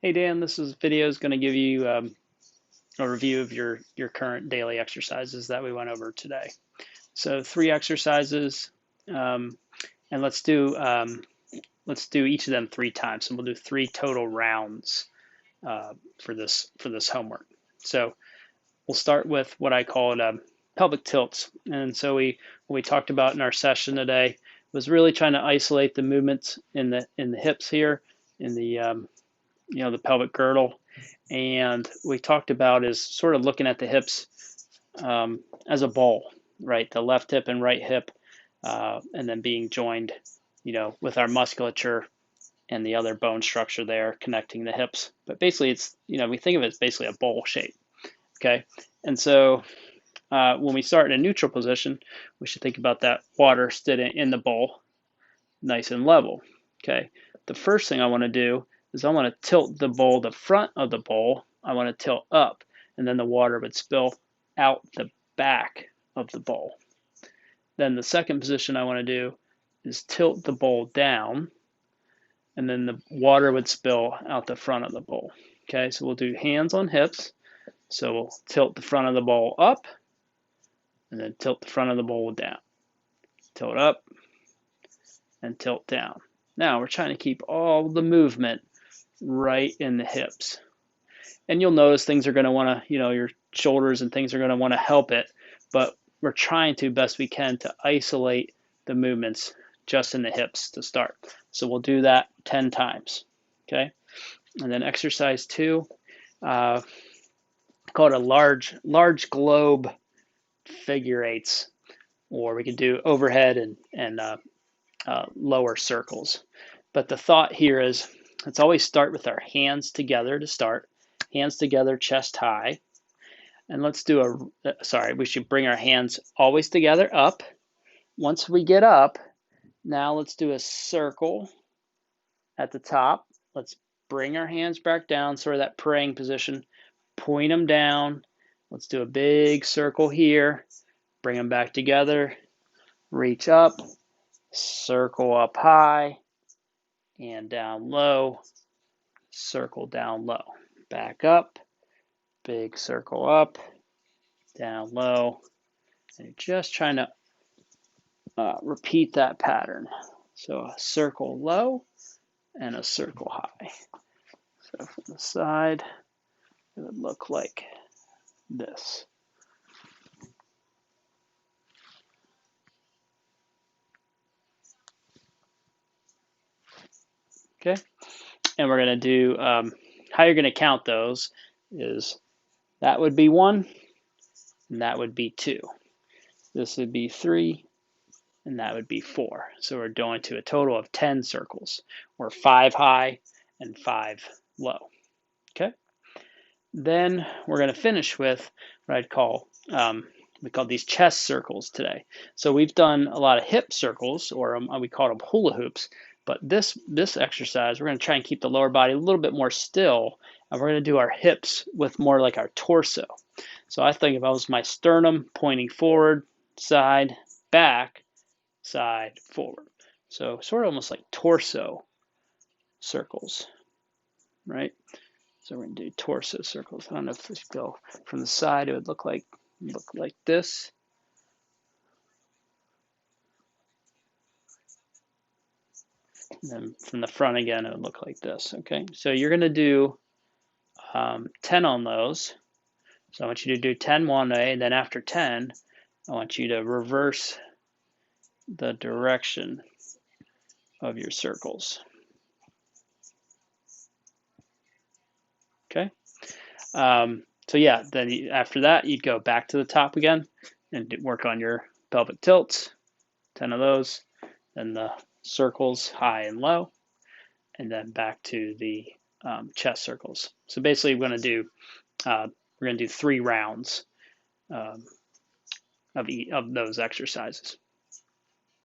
Hey Dan, this video is going to give you a review of your current daily exercises that we went over today. So 3 exercises, um, and let's do each of them 3 times, and we'll do 3 total rounds for this homework. So we'll start with what I called pelvic tilts, and so what we talked about in our session today was really trying to isolate the movements in the hips here, in the the pelvic girdle. And we talked about is sort of looking at the hips as a ball, right? The left hip and right hip, and then being joined, with our musculature and the other bone structure there connecting the hips. But basically, we think of it as basically a bowl shape, okay? And so when we start in a neutral position, we should think about that water sitting in the bowl, nice and level, okay? The first thing I want to do is I want to tilt the bowl, the front of the bowl, I want to tilt up, and then the water would spill out the back of the bowl. Then the second position I want to do is tilt the bowl down, and then the water would spill out the front of the bowl. Okay, so we'll do hands on hips. So we'll tilt the front of the bowl up, and then tilt the front of the bowl down. Tilt up, and tilt down. Now we're trying to keep all the movement right in the hips. And you'll notice things are going to want to, your shoulders and things are going to want to help it, but we're trying to best we can to isolate the movements just in the hips to start. So we'll do that 10 times, okay? And then exercise 2, called a large globe figure eights, or we could do overhead and lower circles. But the thought here is let's always start with our hands together to start. Hands together, chest high. And let's do we should bring our hands always together up. Once we get up, now let's do a circle at the top. Let's bring our hands back down, sort of that praying position. Point them down. Let's do a big circle here. Bring them back together. Reach up. Circle up high and down low. Circle down low. Back up. Big circle up. Down low. And you're just trying to repeat that pattern. So a circle low and a circle high. So from the side, it would look like this. Okay, and we're going to do, how you're going to count those is that would be 1, and that would be 2. This would be 3, and that would be 4. So we're going to a total of 10 circles, or 5 high and 5 low. Okay. Then we're going to finish with what I'd call, we call these chest circles today. So we've done a lot of hip circles, or we call them hula hoops. But this exercise, we're going to try and keep the lower body a little bit more still, and we're going to do our hips with more like our torso. So I think if I was my sternum pointing forward, side, back, side, forward. So sort of almost like torso circles, right? So we're going to do torso circles. I don't know if we go from the side, it would look like this. And then from the front again, it would look like this. Okay, so you're going to do 10 on those. So I want you to do 10 one way, and then after 10, I want you to reverse the direction of your circles. Okay. So yeah, then after that, you'd go back to the top again and work on your pelvic tilts, 10 of those, then the circles high and low, and then back to the chest circles. So basically, we're going to do 3 rounds of those exercises.